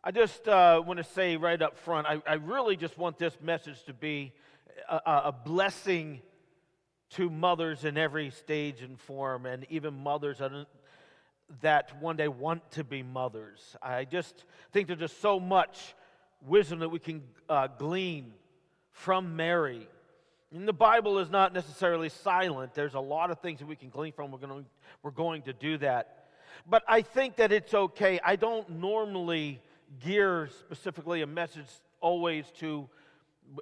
I just want to say right up front, I really just want this message to be a blessing to mothers in every stage and form, and even mothers that one day want to be mothers. I just think there's just so much wisdom that we can glean from Mary. And the Bible is not necessarily silent. There's a lot of things that we can glean from. We're going to do that. But I think that it's okay. I don't normally gear specifically a message always to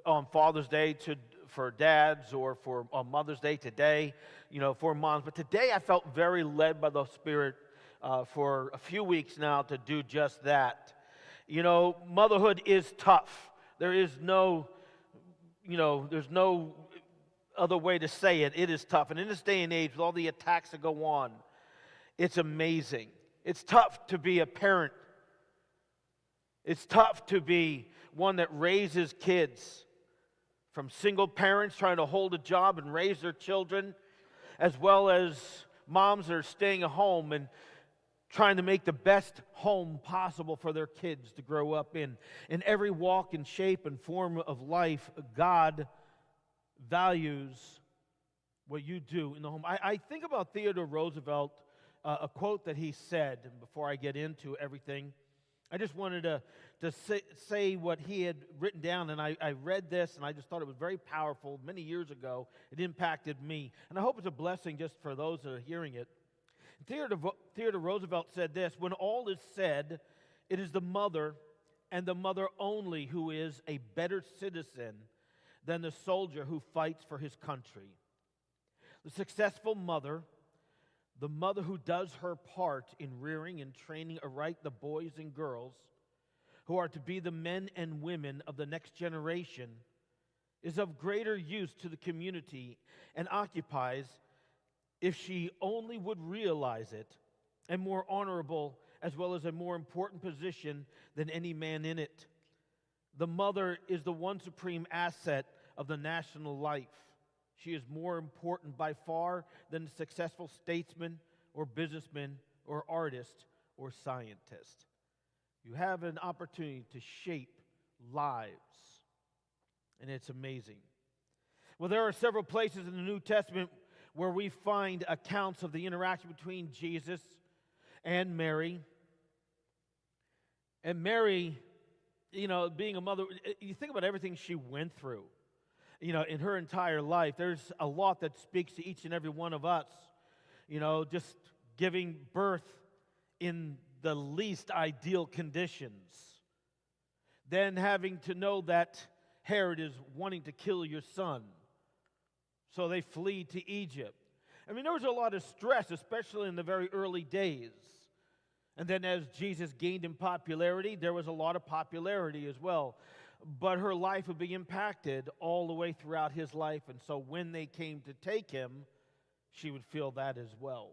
on Father's Day for dads or for on Mother's Day today, for moms. But today I felt very led by the Spirit for a few weeks now to do just that. Motherhood is tough. There's no other way to say it. It is tough. And in this day and age, with all the attacks that go on, it's amazing. It's tough to be a parent. It's tough to be one that raises kids from single parents trying to hold a job and raise their children, as well as moms that are staying at home and trying to make the best home possible for their kids to grow up in. In every walk and shape and form of life, God values what you do in the home. I think about Theodore Roosevelt, a quote that he said, and before I get into everything, I just wanted to say what he had written down, and I read this, and I just thought it was very powerful. Many years ago, it impacted me, and I hope it's a blessing just for those that are hearing it. Theodore Roosevelt said this: when all is said, it is the mother, and the mother only, who is a better citizen than the soldier who fights for his country. The successful mother, the mother who does her part in rearing and training aright the boys and girls who are to be the men and women of the next generation, is of greater use to the community and occupies, if she only would realize it, a more honorable as well as a more important position than any man in it. The mother is the one supreme asset of the national life. She is more important by far than the successful statesman or businessman or artist or scientist. You have an opportunity to shape lives, and it's amazing. Well, there are several places in the New Testament where we find accounts of the interaction between Jesus and Mary. And Mary, being a mother, you think about everything she went through. In her entire life, there's a lot that speaks to each and every one of us. Just giving birth in the least ideal conditions. Then having to know that Herod is wanting to kill your son. So they flee to Egypt. There was a lot of stress, especially in the very early days. And then as Jesus gained in popularity, there was a lot of popularity as well. But her life would be impacted all the way throughout his life. And so when they came to take him, she would feel that as well.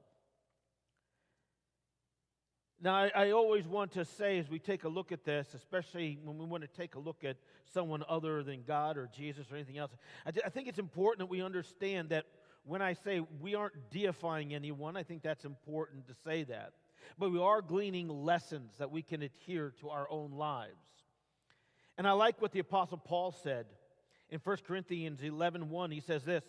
Now, I always want to say, as we take a look at this, especially when we want to take a look at someone other than God or Jesus or anything else, I think it's important that we understand that when I say we aren't deifying anyone, I think that's important to say that. But we are gleaning lessons that we can adhere to our own lives. And I like what the Apostle Paul said in 1 Corinthians 11:1. He says this: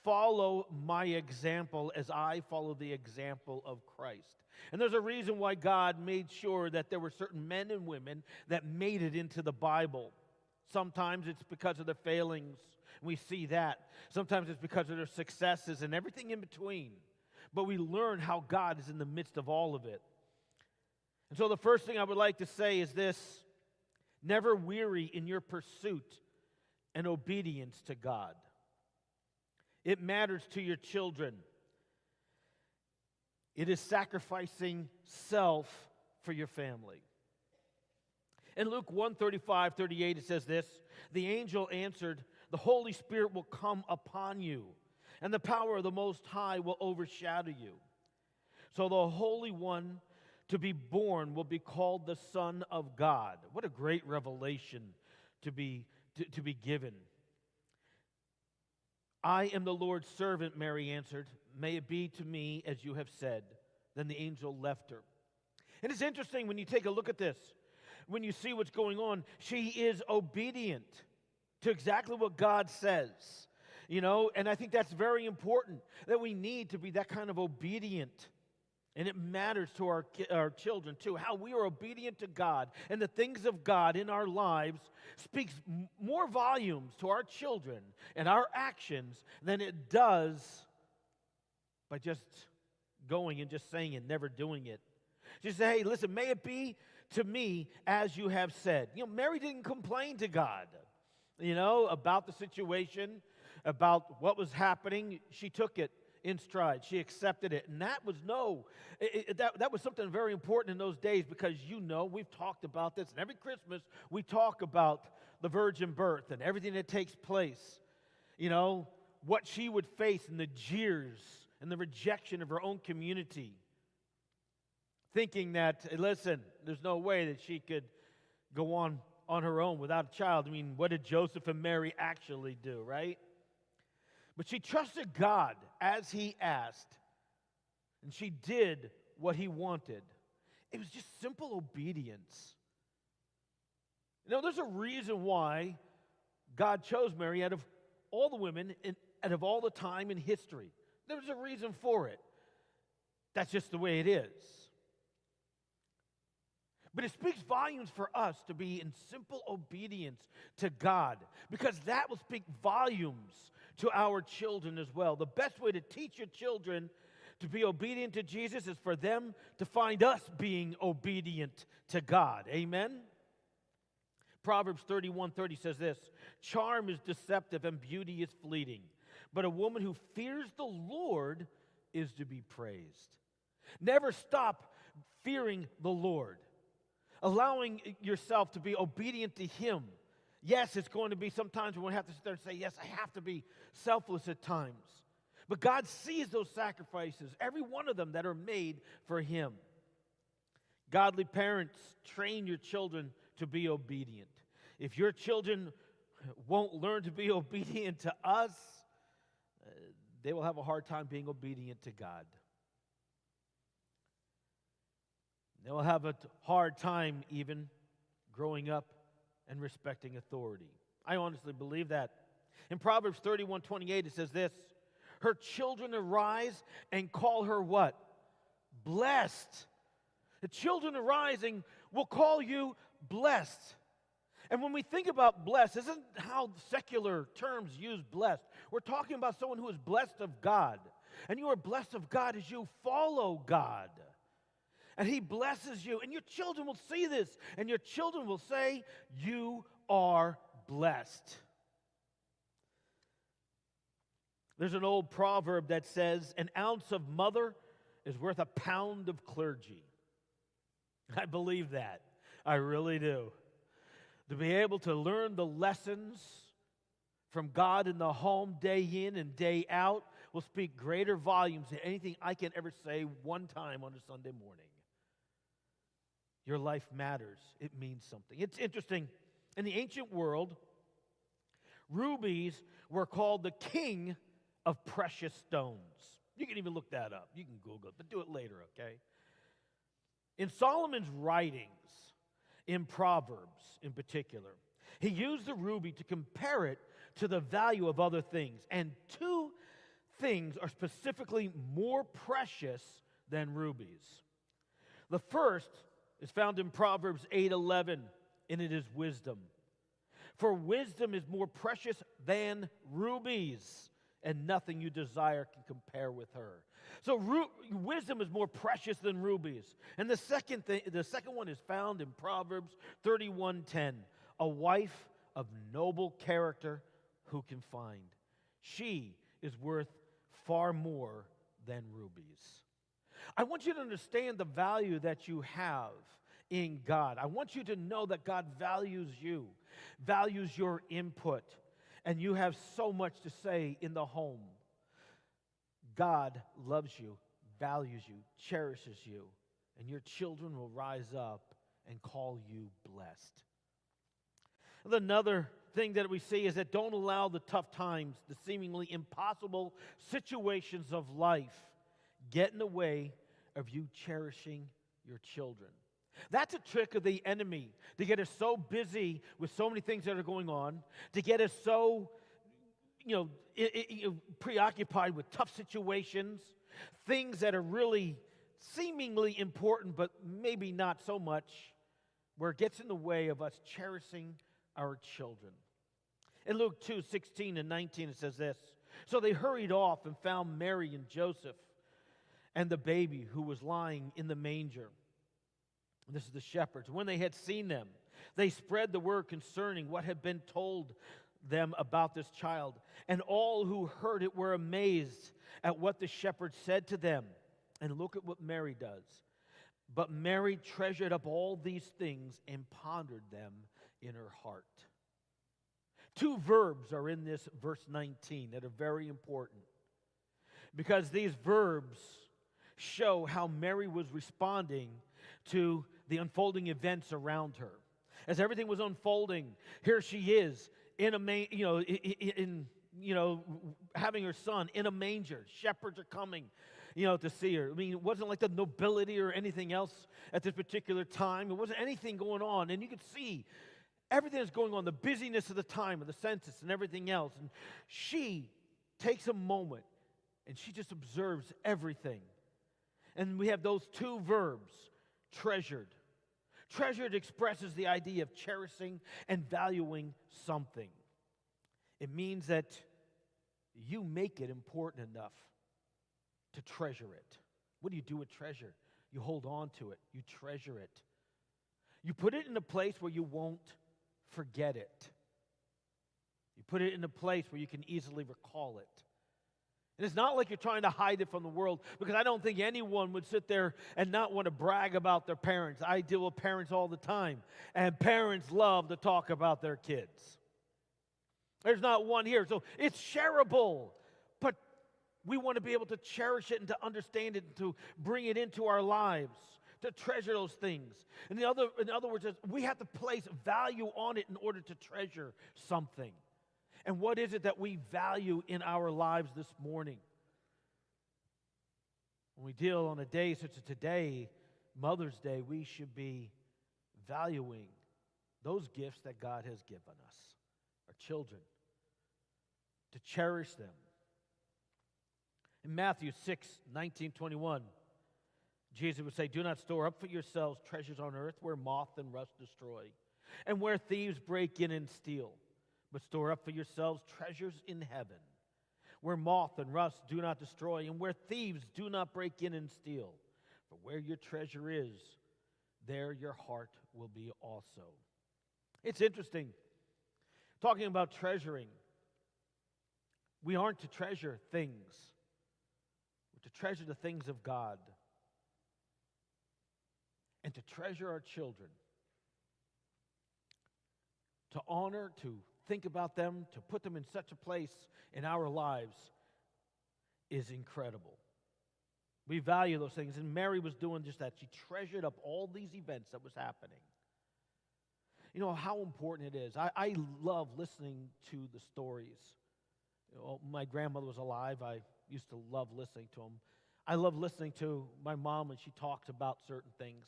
follow my example as I follow the example of Christ. And there's a reason why God made sure that there were certain men and women that made it into the Bible. Sometimes it's because of their failings. We see that. Sometimes it's because of their successes and everything in between. But we learn how God is in the midst of all of it. And so the first thing I would like to say is this: never weary in your pursuit and obedience to God. It matters to your children. It is sacrificing self for your family. In Luke 1:35-38, it says this: the angel answered, the Holy Spirit will come upon you, and the power of the Most High will overshadow you. So the Holy One to be born will be called the Son of God. What a great revelation to be given. I am the Lord's servant, Mary answered. May it be to me as you have said. Then the angel left her. And it's interesting when you take a look at this. when you see what's going on, she is obedient to exactly what God says. And I think that's very important, that we need to be that kind of obedient. And it matters to our children, too, how we are obedient to God. And the things of God in our lives speaks more volumes to our children and our actions than it does by just going and just saying it, never doing it. Just say, hey, listen, may it be to me as you have said. Mary didn't complain to God, about the situation, about what was happening. She took it in stride. She accepted it. And that was that was something very important in those days, because we've talked about this. And every Christmas we talk about the virgin birth and everything that takes place. What she would face and the jeers and the rejection of her own community. Thinking that, listen, there's no way that she could go on her own without a child. I mean, what did Joseph and Mary actually do, right? But she trusted God as he asked, and she did what he wanted. It was just simple obedience. There's a reason why God chose Mary out of all the women and out of all the time in history. There's a reason for it. That's just the way it is. But it speaks volumes for us to be in simple obedience to God, because that will speak volumes to our children as well. The best way to teach your children to be obedient to Jesus is for them to find us being obedient to God. Amen? Proverbs 31:30 says this: charm is deceptive and beauty is fleeting, but a woman who fears the Lord is to be praised. Never stop fearing the Lord. Allowing yourself to be obedient to Him. Yes, it's going to be sometimes we're going to have to sit there and say, yes, I have to be selfless at times. But God sees those sacrifices, every one of them that are made for Him. Godly parents, train your children to be obedient. If your children won't learn to be obedient to us, they will have a hard time being obedient to God. They will have a hard time even growing up and respecting authority. I honestly believe that. In Proverbs 31:28, it says this: her children arise and call her what? Blessed. The children arising will call you blessed. And when we think about blessed, isn't how secular terms use blessed. We're talking about someone who is blessed of God. And you are blessed of God as you follow God. And He blesses you. And your children will see this. And your children will say, you are blessed. There's an old proverb that says, an ounce of mother is worth a pound of clergy. I believe that. I really do. To be able to learn the lessons from God in the home day in and day out will speak greater volumes than anything I can ever say one time on a Sunday morning. Your life matters. It means something. It's interesting. In the ancient world, rubies were called the king of precious stones. You can even look that up. You can Google it, but do it later, okay? In Solomon's writings, in Proverbs in particular, he used the ruby to compare it to the value of other things. And two things are specifically more precious than rubies. The first is found in Proverbs 8:11, and it is wisdom. For wisdom is more precious than rubies, and nothing you desire can compare with her. So wisdom is more precious than rubies. And the second one is found in Proverbs 31:10. A wife of noble character who can find? She is worth far more than rubies. I want you to understand the value that you have in God. I want you to know that God values you, values your input, and you have so much to say in the home. God loves you, values you, cherishes you, and your children will rise up and call you blessed. Another thing that we see is that don't allow the tough times, the seemingly impossible situations of life get in the way of you cherishing your children. That's a trick of the enemy, to get us so busy with so many things that are going on, to get us so, preoccupied with tough situations, things that are really seemingly important, but maybe not so much, where it gets in the way of us cherishing our children. In Luke 2:16 and 19, it says this: "So they hurried off and found Mary and Joseph and the baby who was lying in the manger." This is the shepherds. When they had seen them, they spread the word concerning what had been told them about this child. And all who heard it were amazed at what the shepherds said to them. And look at what Mary does. But Mary treasured up all these things and pondered them in her heart. Two verbs are in this verse 19 that are very important, because these verbs show how Mary was responding to the unfolding events around her. As everything was unfolding, here she is in having her son in a manger. Shepherds are coming, to see her. I mean, it wasn't like the nobility or anything else at this particular time. It wasn't anything going on, and you could see everything that's going on, the busyness of the time, of the census and everything else. And she takes a moment and she just observes everything. And we have those two verbs, treasured. Treasured expresses the idea of cherishing and valuing something. It means that you make it important enough to treasure it. What do you do with treasure? You hold on to it. You treasure it. You put it in a place where you won't forget it. You put it in a place where you can easily recall it. And it's not like you're trying to hide it from the world, because I don't think anyone would sit there and not want to brag about their parents. I deal with parents all the time, and parents love to talk about their kids. There's not one here. So it's shareable, but we want to be able to cherish it and to understand it and to bring it into our lives, to treasure those things. In other words, we have to place value on it in order to treasure something. And what is it that we value in our lives this morning? When we deal on a day such as today, Mother's Day, we should be valuing those gifts that God has given us, our children, to cherish them. In Matthew 6:19-21, Jesus would say, "Do not store up for yourselves treasures on earth where moth and rust destroy, and where thieves break in and steal. But store up for yourselves treasures in heaven, where moth and rust do not destroy, and where thieves do not break in and steal. For where your treasure is, there your heart will be also." It's interesting, talking about treasuring. We aren't to treasure things. We're to treasure the things of God. And to treasure our children. To honor, to think about them, to put them in such a place in our lives is incredible. We value those things, and Mary was doing just that. She treasured up all these events that was happening. You know how important it is. I love listening to the stories. My grandmother was alive. I used to love listening to them. I love listening to my mom when she talks about certain things.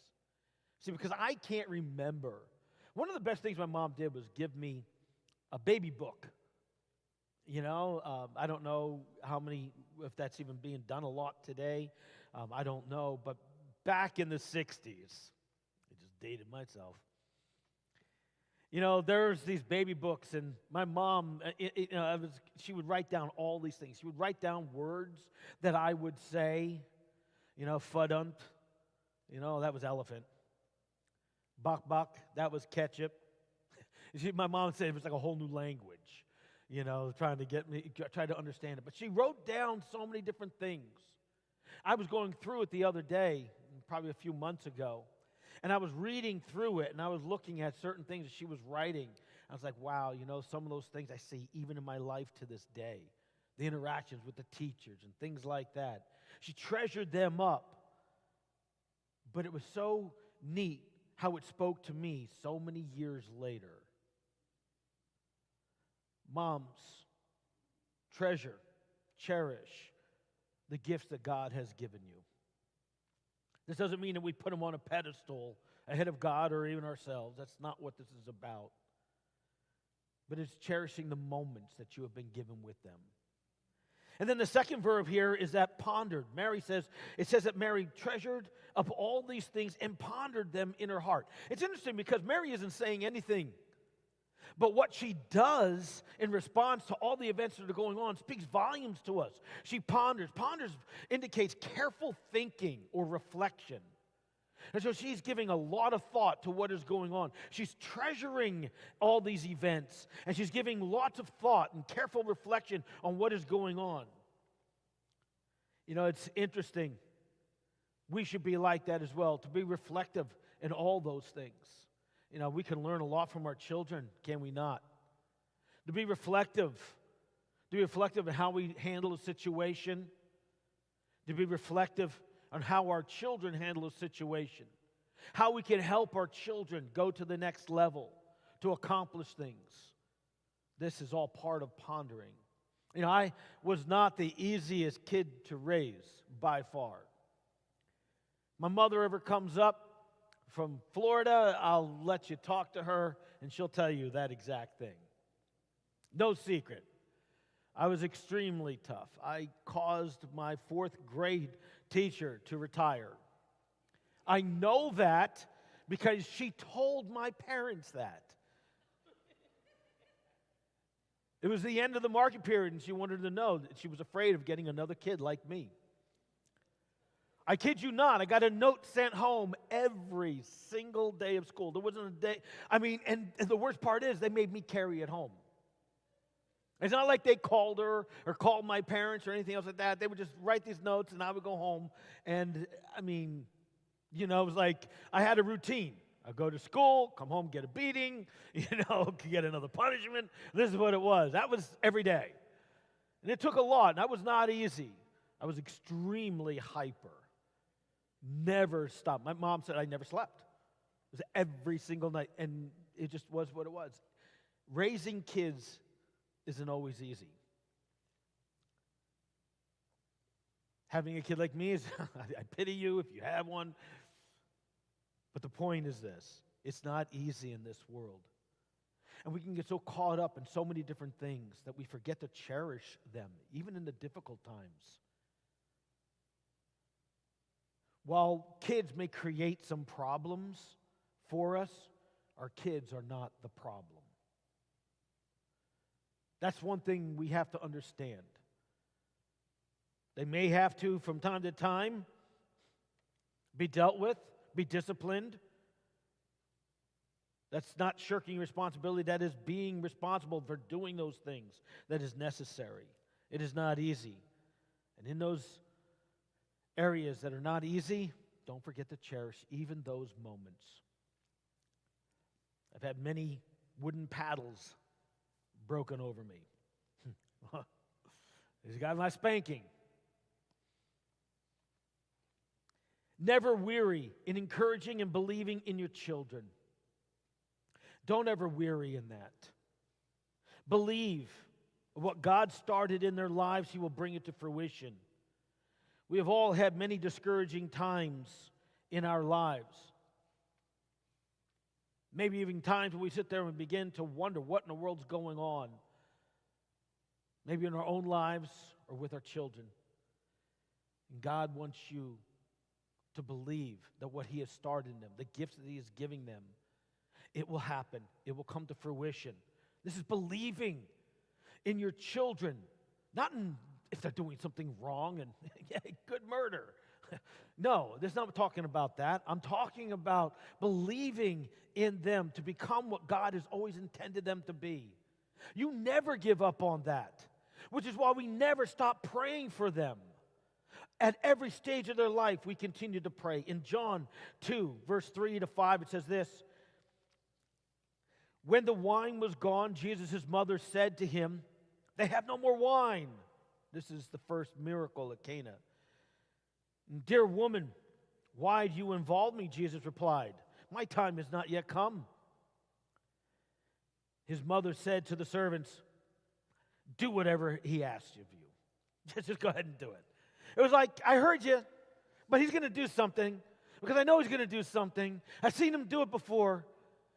See, because I can't remember. One of the best things my mom did was give me a baby book. I don't know if that's even being done a lot today. I don't know. But back in the 60s, I just dated myself. There's these baby books, and my mom, she would write down all these things. She would write down words that I would say, fudunt, that was elephant. Bok, that was ketchup. My mom said it was like a whole new language, trying to get me, try to understand it. But she wrote down so many different things. I was going through it the other day, probably a few months ago, and I was reading through it, and I was looking at certain things that she was writing. I was like, wow, some of those things I see even in my life to this day. The interactions with the teachers and things like that. She treasured them up. But it was so neat how it spoke to me so many years later. Moms, treasure, cherish the gifts that God has given you. This doesn't mean that we put them on a pedestal ahead of God or even ourselves. That's not what this is about. But it's cherishing the moments that you have been given with them. And then the second verb here is that pondered. It says that Mary treasured up all these things and pondered them in her heart. It's interesting because Mary isn't saying anything. But what she does in response to all the events that are going on speaks volumes to us. She ponders. Ponders indicates careful thinking or reflection. And so she's giving a lot of thought to what is going on. She's treasuring all these events, and she's giving lots of thought and careful reflection on what is going on. You know, it's interesting. We should be like that as well, to be reflective in all those things. You know, we can learn a lot from our children, can we not? To be reflective in how we handle a situation, to be reflective on how our children handle a situation, how we can help our children go to the next level to accomplish things. This is all part of pondering. You know, I was not the easiest kid to raise by far. My mother ever comes up from Florida, I'll let you talk to her, and she'll tell you that exact thing. No secret. I was extremely tough. I caused my 4th grade teacher to retire. I know that because she told my parents that. It was the end of the market period, and she wanted to know that she was afraid of getting another kid like me. I kid you not, I got a note sent home every single day of school. There wasn't a day, and the worst part is they made me carry it home. It's not like they called her or called my parents or anything else like that. They would just write these notes and I would go home. And it was like I had a routine. I'd go to school, come home, get a beating, get another punishment. This is what it was. That was every day. And it took a lot, and that was not easy. I was extremely hyper. Never stopped. My mom said I never slept. It was every single night, and it just was what it was. Raising kids isn't always easy. Having a kid like me is, I pity you if you have one. But the point is this: it's not easy in this world. And we can get so caught up in so many different things that we forget to cherish them, even in the difficult times. While kids may create some problems for us, our kids are not the problem. That's one thing we have to understand. They may have to, from time to time, be dealt with, be disciplined. That's not shirking responsibility. That is being responsible for doing those things that is necessary. It is not easy. And in those areas that are not easy, don't forget to cherish even those moments. I've had many wooden paddles broken over me. He's got my spanking. Never weary in encouraging and believing in your children. Don't ever weary in that. Believe what God started in their lives, He will bring it to fruition. We have all had many discouraging times in our lives. Maybe even times when we sit there and begin to wonder what in the world's going on. Maybe in our own lives or with our children. And God wants you to believe that what He has started in them, the gifts that He is giving them, it will happen. It will come to fruition. This is believing in your children, not in if they're doing something wrong and good murder. No, this is not talking about that. I'm talking about believing in them to become what God has always intended them to be. You never give up on that, which is why we never stop praying for them. At every stage of their life, we continue to pray. In John 2, verse 3 to 5, it says this: when the wine was gone, Jesus' mother said to Him, "They have no more wine." This is the first miracle at Cana. "Dear woman, why do you involve me?" Jesus replied. "My time has not yet come." His mother said to the servants, "Do whatever he asks of you." Just go ahead and do it. It was like, I heard you, but he's going to do something. because I know he's going to do something. I've seen him do it before.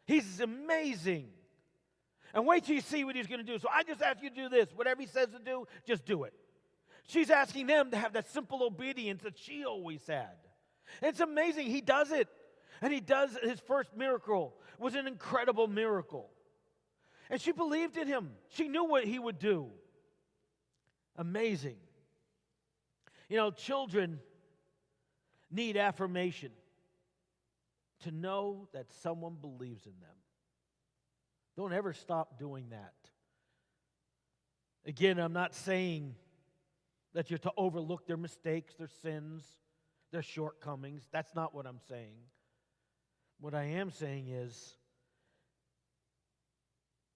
He's amazing. And wait till you see what he's going to do. So I just ask you to do this. Whatever he says to do, just do it. She's asking them to have that simple obedience that she always had. And it's amazing. He does it. And he does. His first miracle was an incredible miracle. And she believed in him. She knew what he would do. Amazing. You know, children need affirmation to know that someone believes in them. Don't ever stop doing that. Again, I'm not saying that you're to overlook their mistakes, their sins, their shortcomings. That's not what I'm saying. What I am saying is,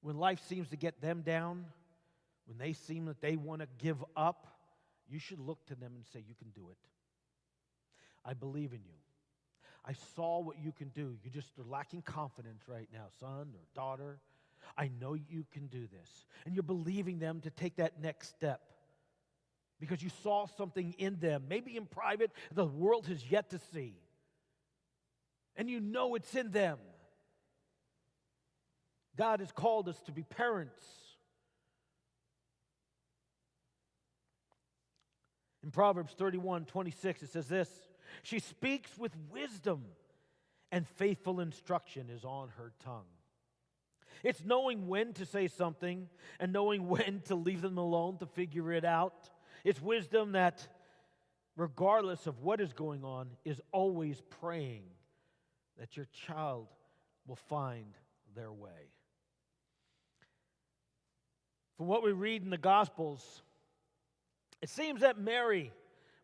when life seems to get them down, when they seem that they want to give up, you should look to them and say, you can do it. I believe in you. I saw what you can do. You just are lacking confidence right now, son or daughter. I know you can do this. And you're believing them to take that next step because you saw something in them, maybe in private, the world has yet to see. And you know it's in them. God has called us to be parents. In Proverbs 31:26, it says this: she speaks with wisdom, and faithful instruction is on her tongue. It's knowing when to say something and knowing when to leave them alone to figure it out. It's wisdom that, regardless of what is going on, is always praying that your child will find their way. From what we read in the Gospels, it seems that Mary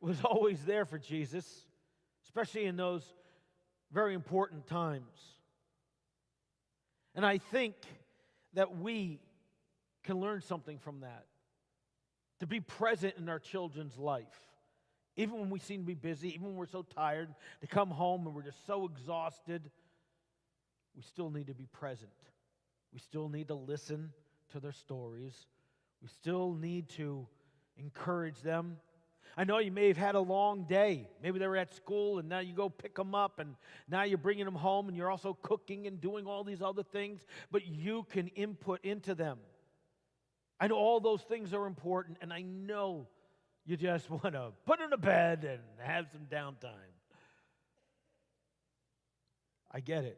was always there for Jesus, especially in those very important times. And I think that we can learn something from that. To be present in our children's life. Even when we seem to be busy, even when we're so tired, to come home and we're just so exhausted, we still need to be present. We still need to listen to their stories. We still need to encourage them. I know you may have had a long day. Maybe they were at school and now you go pick them up and now you're bringing them home and you're also cooking and doing all these other things, but you can input into them. I know all those things are important, and I know you just want to put in a bed and have some downtime. I get it.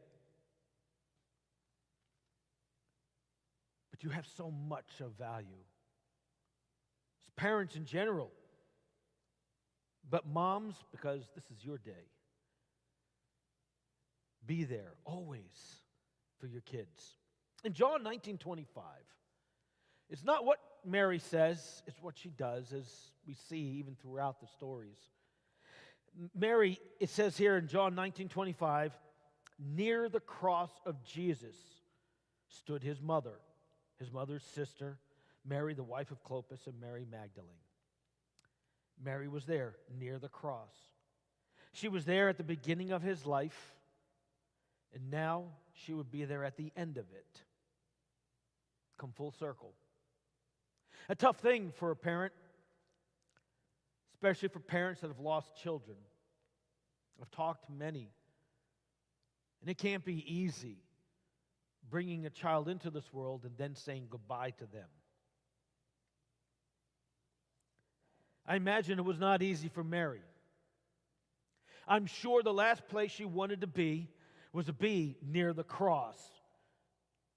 But you have so much of value. As parents in general, but moms, because this is your day. Be there always for your kids. In John 19:25, it's not what Mary says, it's what she does, as we see even throughout the stories. Mary, it says here in John 19:25, near the cross of Jesus stood his mother's sister, Mary, the wife of Clopas, and Mary Magdalene. Mary was there near the cross. She was there at the beginning of his life, and now she would be there at the end of it. Come full circle. A tough thing for a parent, especially for parents that have lost children. I've talked to many, and it can't be easy bringing a child into this world and then saying goodbye to them. I imagine it was not easy for Mary. I'm sure the last place she wanted to be was to be near the cross.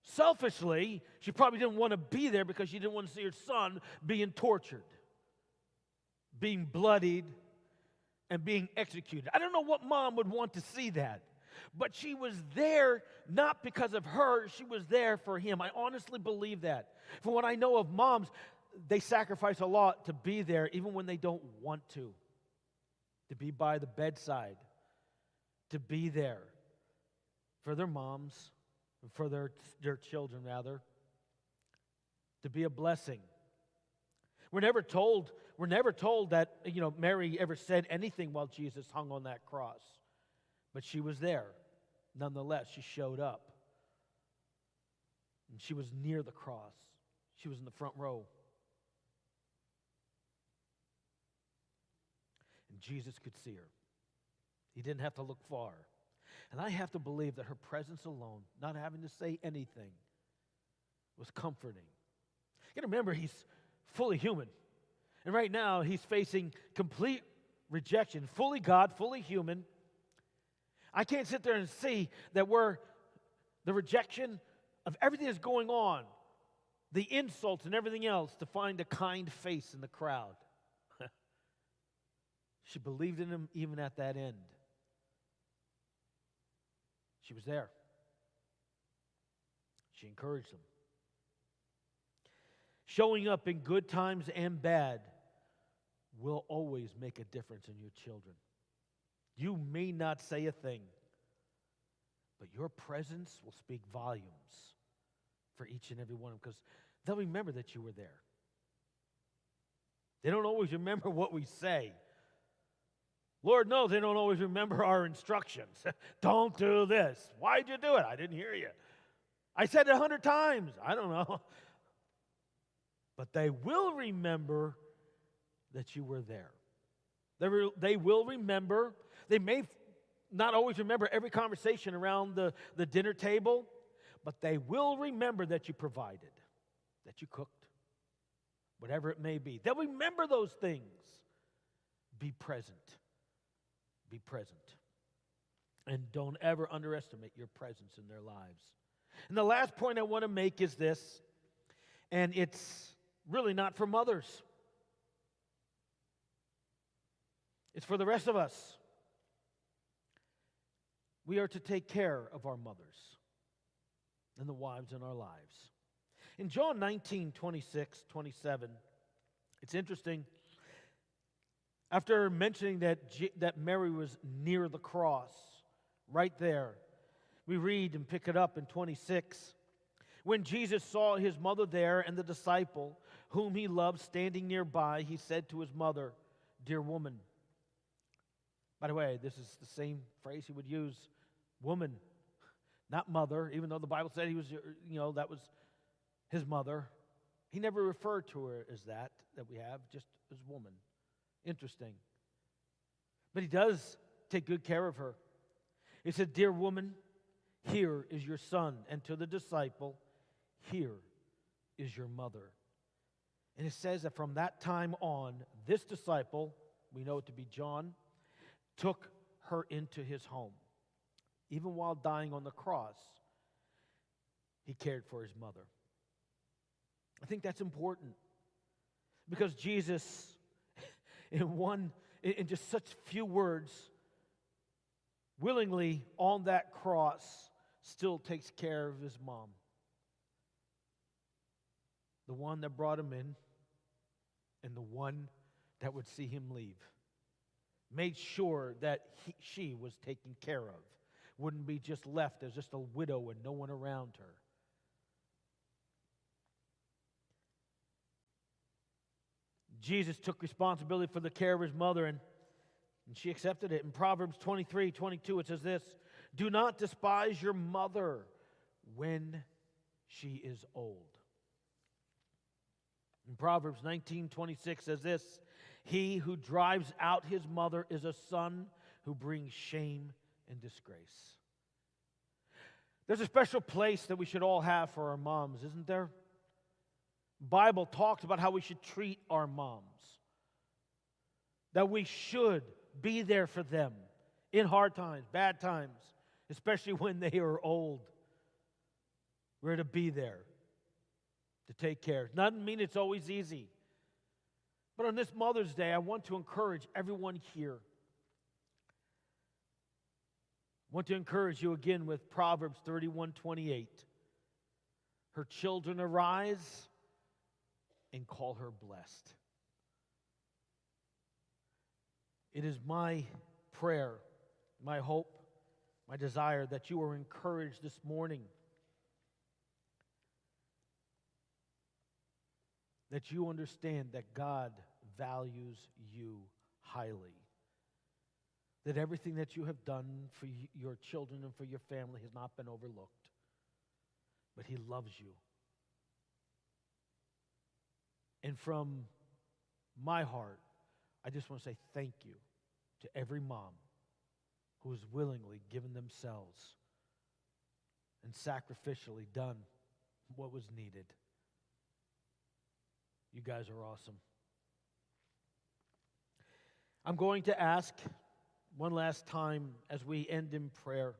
Selfishly, she probably didn't want to be there because she didn't want to see her son being tortured, being bloodied, and being executed. I don't know what mom would want to see that. But she was there not because of her, she was there for him. I honestly believe that. From what I know of moms, they sacrifice a lot to be there even when they don't want to be by the bedside, to be there for their moms, for their children rather, to be a blessing. We're never told that, Mary ever said anything while Jesus hung on that cross. But she was there. Nonetheless, she showed up. And she was near the cross. She was in the front row. And Jesus could see her. He didn't have to look far. And I have to believe that her presence alone, not having to say anything, was comforting. You got to remember, he's fully human. And right now, he's facing complete rejection. Fully God, fully human. I can't sit there and see that we're the rejection of everything that's going on, the insults and everything else, to find a kind face in the crowd. She believed in him even at that end. She was there. She encouraged him. Showing up in good times and bad will always make a difference in your children. You may not say a thing, but your presence will speak volumes for each and every one of them, because they'll remember that you were there. They don't always remember what we say. Lord knows they don't always remember our instructions. Don't do this. Why'd you do it? I didn't hear you. I said it 100 times. I don't know. But they will remember that you were there. They will remember. They may not always remember every conversation around the dinner table, but they will remember that you provided, that you cooked, whatever it may be. They'll remember those things. Be present. Be present. And don't ever underestimate your presence in their lives. And the last point I want to make is this, and it's really not for mothers. It's for the rest of us. We are to take care of our mothers and the wives in our lives. In John 19, 26, 27, it's interesting. After mentioning that Mary was near the cross, right there, we read and pick it up in 26. When Jesus saw his mother there and the disciple whom he loved standing nearby, he said to his mother, "Dear woman." By the way, this is the same phrase he would use, woman, not mother, even though the Bible said he was, that was his mother. He never referred to her as that we have, just as woman. Interesting. But he does take good care of her. He said, "Dear woman, here is your son." And to the disciple, "Here is your mother." And it says that from that time on, this disciple, we know it to be John, took her into his home. Even while dying on the cross, he cared for his mother. I think that's important, because Jesus, in just such few words, willingly on that cross, still takes care of his mom. The one that brought him in and the one that would see him leave. Made sure that she was taken care of. Wouldn't be just left as just a widow and no one around her. Jesus took responsibility for the care of his mother, and she accepted it. In Proverbs 23, 22, it says this, "Do not despise your mother when she is old." In Proverbs 19, 26 says this, "He who drives out his mother is a son who brings shame and disgrace." There's a special place that we should all have for our moms, isn't there? The Bible talks about how we should treat our moms. That we should be there for them in hard times, bad times, especially when they are old. We're to be there to take care. It doesn't mean it's always easy. But on this Mother's Day, I want to encourage everyone here. I want to encourage you again with Proverbs 31:28. "Her children arise and call her blessed." It is my prayer, my hope, my desire that you are encouraged this morning. That you understand that God values you highly. That everything that you have done for your children and for your family has not been overlooked. But He loves you. And from my heart, I just want to say thank you to every mom who has willingly given themselves and sacrificially done what was needed. You guys are awesome. I'm going to ask one last time as we end in prayer.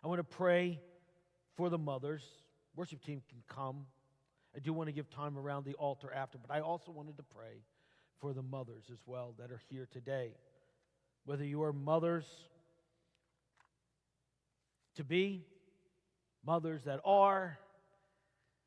I want to pray for the mothers. Worship team can come. I do want to give time around the altar after, but I also wanted to pray for the mothers as well that are here today. Whether you are mothers to be, mothers that are,